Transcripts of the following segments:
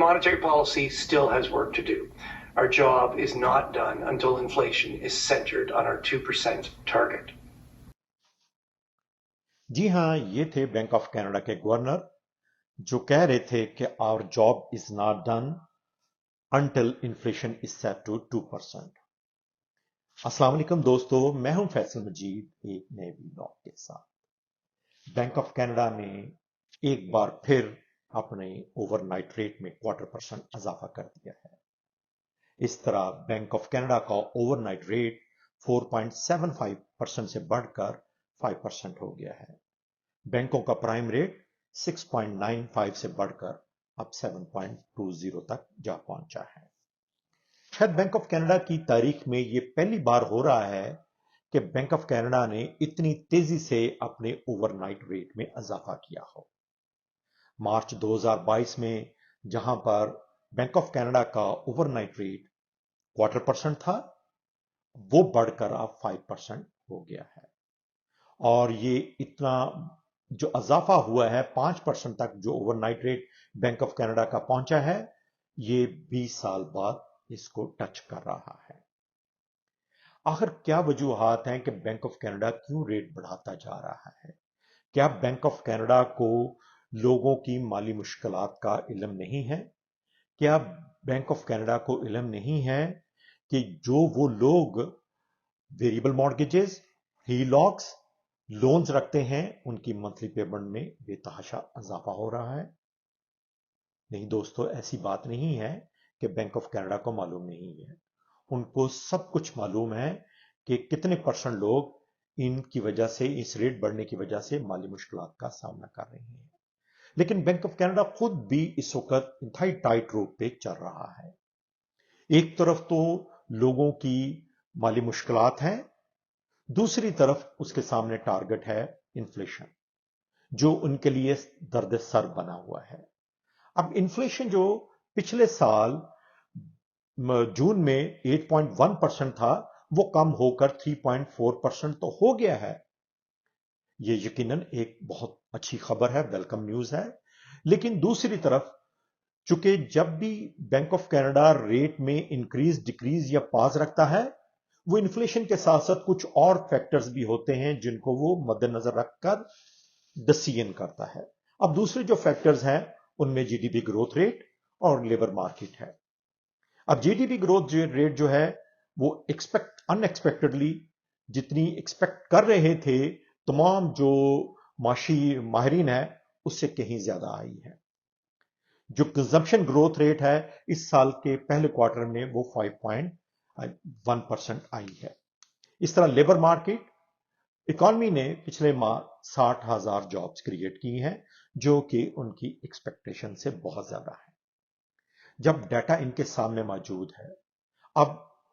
monetary policy still has work to do. Our job is not done until inflation is centered on our 2% target. جی ہاں، یہ تھے bank of Canada کے governor جو کہہ رہے تھے کہ our job is not done until inflation is set to 2%. السلام علیکم دوستو، میں ہوں فیصل مجید ایک نئے ولاگ کے ساتھ. بینک آف کینیڈا نے ایک بار پھر اپنے اوور نائٹ ریٹ میں 0.25% اضافہ کر دیا ہے. اس طرح بینک آف کینیڈا کا اوور نائٹ ریٹ 4.75% سے بڑھ کر 5% ہو گیا ہے. بینکوں کا پرائم ریٹ 6.95 سے بڑھ کر اب 7.20 تک جا پہنچا ہے. شاید بینک آف کینیڈا کی تاریخ میں یہ پہلی بار ہو رہا ہے کہ بینک آف کینیڈا نے اتنی تیزی سے اپنے اوور نائٹ ریٹ میں اضافہ کیا ہو. مارچ 2022 میں جہاں پر بینک آف کینیڈا کا اوور نائٹ ریٹ 0.25% تھا، وہ بڑھ کر اب 5% ہو گیا ہے. اور یہ اتنا جو اضافہ ہوا ہے 5% تک جو over night rate bank of Canada کا پہنچا ہے، یہ 20 سال بعد اس کو ٹچ کر رہا ہے. آخر کیا وجوہات ہیں کہ بینک آف کینیڈا کیوں ریٹ بڑھاتا جا رہا ہے؟ کیا بینک آف کینیڈا کو لوگوں کی مالی مشکلات کا علم نہیں ہے؟ کیا بینک آف کینیڈا کو علم نہیں ہے کہ جو وہ لوگ ویریبل مارگیجز، ہی لاکس، لونز رکھتے ہیں ان کی منتھلی پیمنٹ میں بے تحاشا اضافہ ہو رہا ہے؟ نہیں دوستو، ایسی بات نہیں ہے کہ بینک آف کینیڈا کو معلوم نہیں ہے. ان کو سب کچھ معلوم ہے کہ کتنے پرسنٹ لوگ ان کی وجہ سے، اس ریٹ بڑھنے کی وجہ سے مالی مشکلات کا سامنا کر رہے ہیں. لیکن بینک آف کینیڈا خود بھی اس وقت انتہائی ٹائٹ روپ پہ چل رہا ہے. ایک طرف تو لوگوں کی مالی مشکلات ہیں، دوسری طرف اس کے سامنے ٹارگٹ ہے انفلیشن، جو ان کے لیے درد سر بنا ہوا ہے. اب انفلیشن جو پچھلے سال جون میں 8.1% تھا، وہ کم ہو کر 3.4% تو ہو گیا ہے. یہ یقیناً ایک بہت اچھی خبر ہے، ویلکم نیوز ہے. لیکن دوسری طرف چونکہ جب بھی بینک آف کینیڈا ریٹ میں انکریز، ڈکریز یا پاز رکھتا ہے، وہ انفلیشن کے ساتھ ساتھ کچھ اور فیکٹرز بھی ہوتے ہیں جن کو وہ مد نظر رکھ کر ڈسیژن کرتا ہے. اب دوسرے جو فیکٹرز ہیں ان میں G D P growth rate اور لیبر مارکیٹ ہے. اب G D P growth rate جو ہے وہ ان ایکسپیکٹڈلی جتنی ایکسپیکٹ کر رہے تھے تمام جو معاشی ماہرین ہیں اس سے کہیں زیادہ آئی ہے. جو کنزمپشن گروتھ ریٹ ہے اس سال کے پہلے کوارٹر میں وہ 5.1% آئی ہے. اس طرح لیبر مارکیٹ، اکانومی نے پچھلے ماہ 60,000 جابز کریٹ کی ہیں، جو کہ ان کی ایکسپیکٹیشن سے بہت زیادہ ہے. جب ڈیٹا ان کے سامنے موجود ہے، اب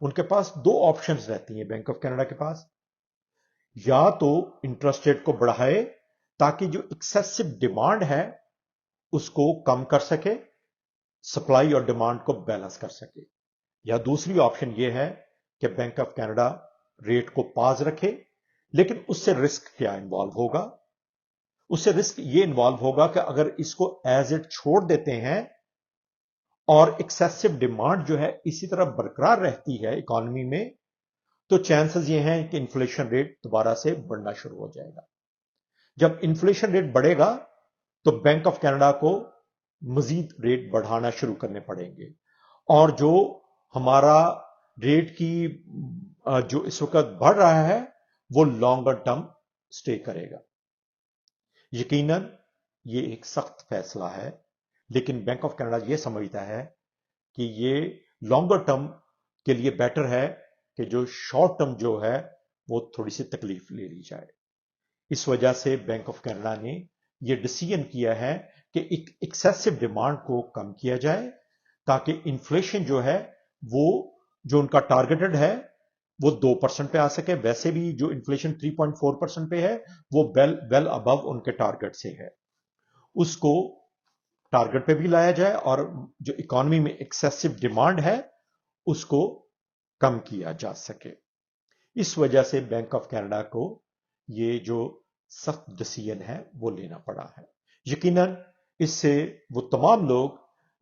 ان کے پاس دو آپشنز رہتی ہیں بینک آف کینیڈا کے پاس. یا تو انٹرسٹ ریٹ کو بڑھائے تاکہ جو ایکسیسو ڈیمانڈ ہے اس کو کم کر سکے، سپلائی اور ڈیمانڈ کو بیلنس کر سکے. یا دوسری آپشن یہ ہے کہ بینک آف کینیڈا ریٹ کو پاز رکھے. لیکن اس سے رسک کیا انوالو ہوگا؟ اس سے رسک یہ انوالو ہوگا کہ اگر اس کو ایز اٹ چھوڑ دیتے ہیں اور ایکسیسو ڈیمانڈ جو ہے اسی طرح برقرار رہتی ہے اکانومی میں، تو چانسز یہ ہیں کہ انفلیشن ریٹ دوبارہ سے بڑھنا شروع ہو جائے گا. جب انفلیشن ریٹ بڑھے گا تو بینک آف کینیڈا کو مزید ریٹ بڑھانا شروع کرنے پڑیں گے، اور جو ہمارا ریٹ کی جو اس وقت بڑھ رہا ہے وہ لانگر ٹرم سٹے کرے گا. یقیناً یہ ایک سخت فیصلہ ہے، لیکن بینک آف کینیڈا یہ سمجھتا ہے کہ یہ لانگر ٹرم کے لیے بیٹر ہے کہ جو شارٹ ٹرم جو ہے وہ تھوڑی سی تکلیف لے لی جائے. اس وجہ سے بینک آف کینیڈا نے یہ ڈیسیژن کیا ہے کہ ایک ایکسیسو ڈیمانڈ کو کم کیا جائے تاکہ انفلیشن جو ہے وہ جو ان کا ٹارگیٹڈ ہے وہ 2% پہ آ سکے. ویسے بھی جو انفلیشن 3.4% پہ ہے وہ ویل ابو ان کے ٹارگیٹ سے ہے، اس کو ٹارگیٹ پہ بھی لایا جائے اور جو اکانومی میں ایکسیسو ڈیمانڈ ہے اس کو کم کیا جا سکے. اس وجہ سے بینک آف کینیڈا کو یہ جو سخت ڈیسیژن ہے وہ لینا پڑا ہے. یقیناً اس سے وہ تمام لوگ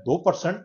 2%,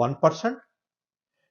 1%,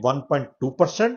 1.2%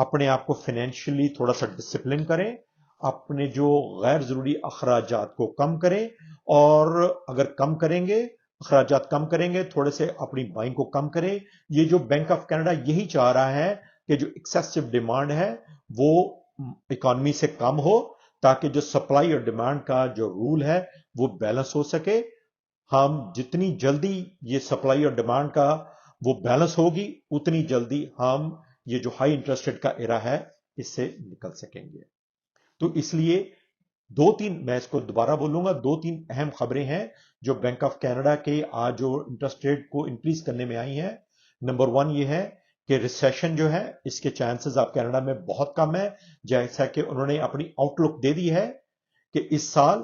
اپنے آپ کو فائنینشلی تھوڑا سا ڈسپلن کریں، اپنے جو غیر ضروری اخراجات کو کم کریں، اور اگر کم کریں گے، اخراجات کم کریں گے، تھوڑے سے اپنی بائنگ کو کم کریں۔ یہ جو بینک آف کینیڈا یہی چاہ رہا ہے کہ جو ایکسیسو ڈیمانڈ ہے وہ اکانومی سے کم ہو، تاکہ جو سپلائی اور ڈیمانڈ کا جو رول ہے وہ بیلنس ہو سکے۔ ہم جتنی جلدی یہ سپلائی اور ڈیمانڈ کا وہ بیلنس ہوگی، اتنی جلدی ہم یہ جو ہائی انٹرسٹ ریٹ کا ایرا ہے اس سے نکل سکیں گے۔ تو اس لیے میں اس کو دوبارہ بولوں گا، 2-3 اہم خبریں ہیں جو بینک آف کینیڈا کے آج جو انٹرسٹ ریٹ کو انکریز کرنے میں آئی ہیں۔ نمبر 1 یہ ہے کہ ریسیشن جو ہے اس کے چانسز آپ کینیڈا میں بہت کم ہے، جیسا کہ انہوں نے اپنی آؤٹ لک دے دی ہے کہ اس سال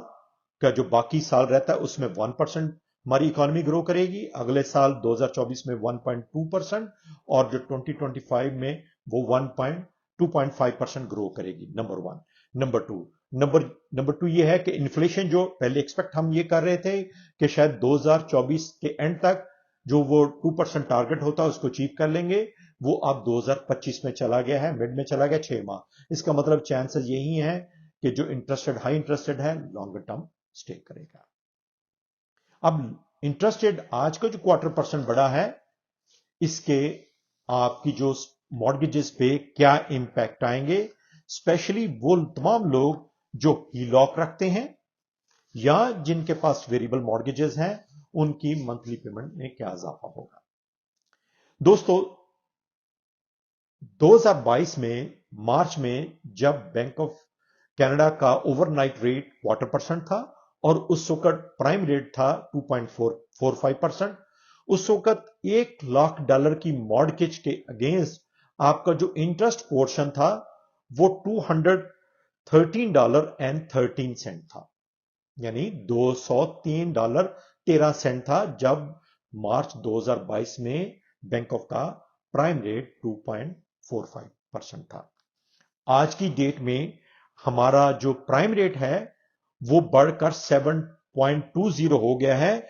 کا جو باقی سال رہتا ہے اس میں 1% ہماری اکانومی گرو کرے گی، اگلے سال 2024 میں 1.2%، اور جو 2025 میں وہ 2.5% گرو کرے گی۔ نمبر 1۔ نمبر 2 یہ ہے کہ انفلیشن جو پہلے ایکسپیکٹ ہم یہ کر رہے تھے کہ شاید 2024 کے اینڈ تک جو وہ 2% ٹارگٹ ہوتا ہے اس کو اچیو کر لیں گے، وہ اب 2025 میں چلا گیا ہے، مڈ میں چلا گیا 6 ماہ۔ اس کا مطلب چانسز یہی ہیں کہ جو ہائی انٹرسٹڈ ہے لانگر ٹرم سٹے کرے گا۔ اب انٹرسٹ ریٹ آج کا جو 1/4% بڑا ہے، اس کے آپ کی جو مارگیجز پہ کیا امپیکٹ آئیں گے، اسپیشلی وہ تمام لوگ جو ہی لاک رکھتے ہیں یا جن کے پاس ویریبل مارگیجز ہیں، ان کی منتھلی پیمنٹ میں کیا اضافہ ہوگا۔ دوستو 2022 میں مارچ میں جب بینک آف کینیڈا کا اوور نائٹ ریٹ 1/4% تھا اور اس وقت پرائم ریٹ تھا 2.45%، اس وقت $1,00,000 کی مارگیج کے اگینسٹ آپ کا جو انٹرسٹ پورشن تھا وہ $213.13 تھا، یعنی $203.13 تھا جب مارچ 2022 میں بینک آف کا پرائم ریٹ 2.45% تھا۔ آج کی ڈیٹ میں ہمارا جو پرائم ریٹ ہے وہ بڑھ کر 7.20 ہو گیا ہے،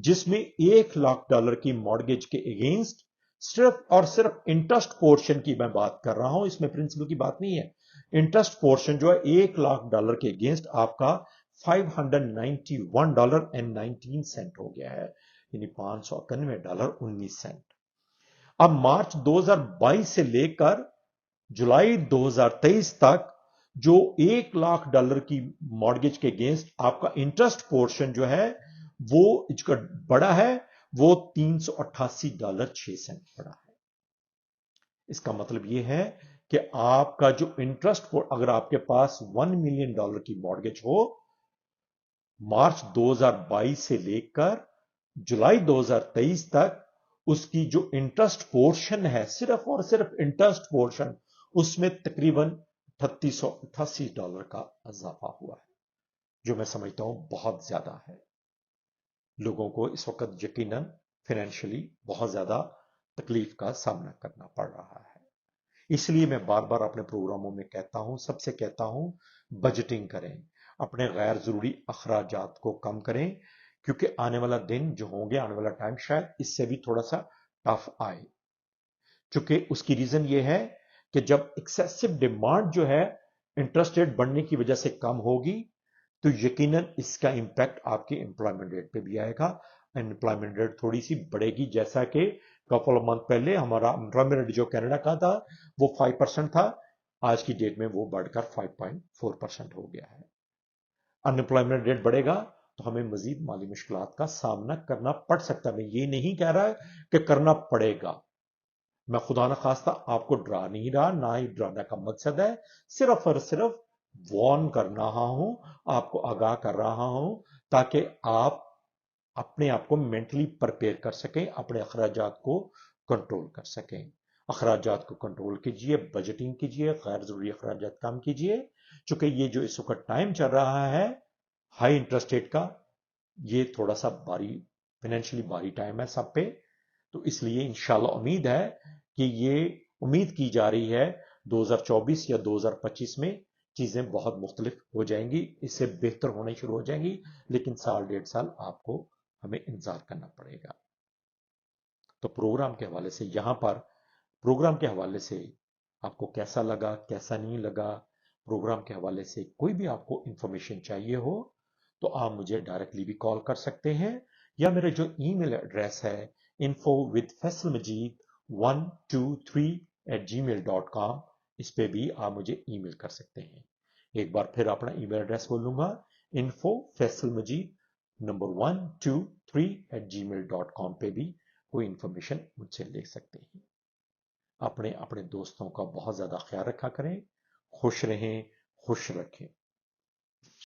جس میں $1,00,000 کی مارگیج کے اگینسٹ صرف اور صرف انٹرسٹ پورشن کی میں بات کر رہا ہوں، اس میں پرنسپل کی بات نہیں ہے۔ انٹرسٹ پورشن جو ہے $1,00,000 کے اگینسٹ آپ کا $591.19 ہو گیا ہے، یعنی $591.19۔ اب مارچ 2022 سے لے کر جولائی 2023 تک جو $1,00,000 کی مارگیج کے اگینسٹ آپ کا انٹرسٹ پورشن جو ہے وہ بڑا ہے، وہ $388.06 بڑا ہے۔ اس کا مطلب یہ ہے کہ آپ کا جو انٹرسٹ، اگر آپ کے پاس $1 ملین کی مارگیج ہو، مارچ 2022 سے لے کر جولائی 2023 تک اس کی جو انٹرسٹ پورشن ہے، صرف اور صرف انٹرسٹ پورشن، اس میں تقریباً $388 کا اضافہ ہوا ہے، جو میں سمجھتا ہوں بہت زیادہ ہے۔ لوگوں کو اس وقت یقیناً فائنینشلی بہت زیادہ تکلیف کا سامنا کرنا پڑ رہا ہے۔ اس لیے میں بار بار اپنے پروگراموں میں کہتا ہوں، سب سے کہتا ہوں، بجٹنگ کریں، اپنے غیر ضروری اخراجات کو کم کریں، کیونکہ آنے والا دن جو ہوں گے، آنے والا ٹائم شاید اس سے بھی تھوڑا سا ٹف آئے، چونکہ اس کی ریزن یہ ہے کہ جب ایکسیسو ڈیمانڈ جو ہے انٹرسٹ ریٹ بڑھنے کی وجہ سے کم ہوگی تو یقیناً اس کا امپیکٹ آپ کے امپلائمنٹ ریٹ پہ بھی آئے گا۔ امپلائمنٹ ریٹ تھوڑی سی بڑھے گی، جیسا کہ کپل آف منتھ پہلے ہمارا امپلائمنٹ ریٹ جو کینیڈا کا تھا وہ 5% تھا، آج کی ڈیٹ میں وہ بڑھ کر 5.4% ہو گیا ہے۔ انپلائمنٹ ریٹ بڑھے گا تو ہمیں مزید مالی مشکلات کا سامنا کرنا پڑ سکتا ہے۔ میں یہ نہیں کہہ رہا کہ کرنا پڑے گا، میں خدا نخواستہ آپ کو ڈرا نہیں رہا، نہ ہی ڈرانے کا مقصد ہے، صرف اور صرف وارن کر رہا ہوں، آپ کو آگاہ کر رہا ہوں، تاکہ آپ اپنے آپ کو مینٹلی پرپیئر کر سکیں، اپنے اخراجات کو کنٹرول کر سکیں۔ اخراجات کو کنٹرول کیجئے، بجٹنگ کیجئے، غیر ضروری اخراجات کم کیجئے، چونکہ یہ جو اس وقت ٹائم چل رہا ہے ہائی انٹرسٹ ریٹ کا، یہ تھوڑا سا فائنینشلی باری ٹائم ہے سب پہ، تو اس لیے انشاءاللہ امید ہے کہ یہ امید کی جا رہی ہے 2024 یا 2025 میں چیزیں بہت مختلف ہو جائیں گی، اس سے بہتر ہونے شروع ہو جائیں گی، لیکن سال 1.5 سال آپ کو ہمیں انتظار کرنا پڑے گا۔ تو پروگرام کے حوالے سے آپ کو کیسا لگا کیسا نہیں لگا، پروگرام کے حوالے سے کوئی بھی آپ کو انفارمیشن چاہیے ہو تو آپ مجھے ڈائریکٹلی بھی کال کر سکتے ہیں، یا میرا جو ای میل ایڈریس ہے info@faisalmajid123@gmail.com، اس پہ بھی آپ مجھے ای میل کر سکتے ہیں۔ ایک بار پھر اپنا ای میل ایڈریس بولوں گا، info@faisalmajid123@gmail.com پہ بھی کوئی انفارمیشن مجھ سے لے سکتے ہیں۔ اپنے دوستوں کا بہت زیادہ خیال رکھا کریں، خوش رہیں، خوش رکھیں۔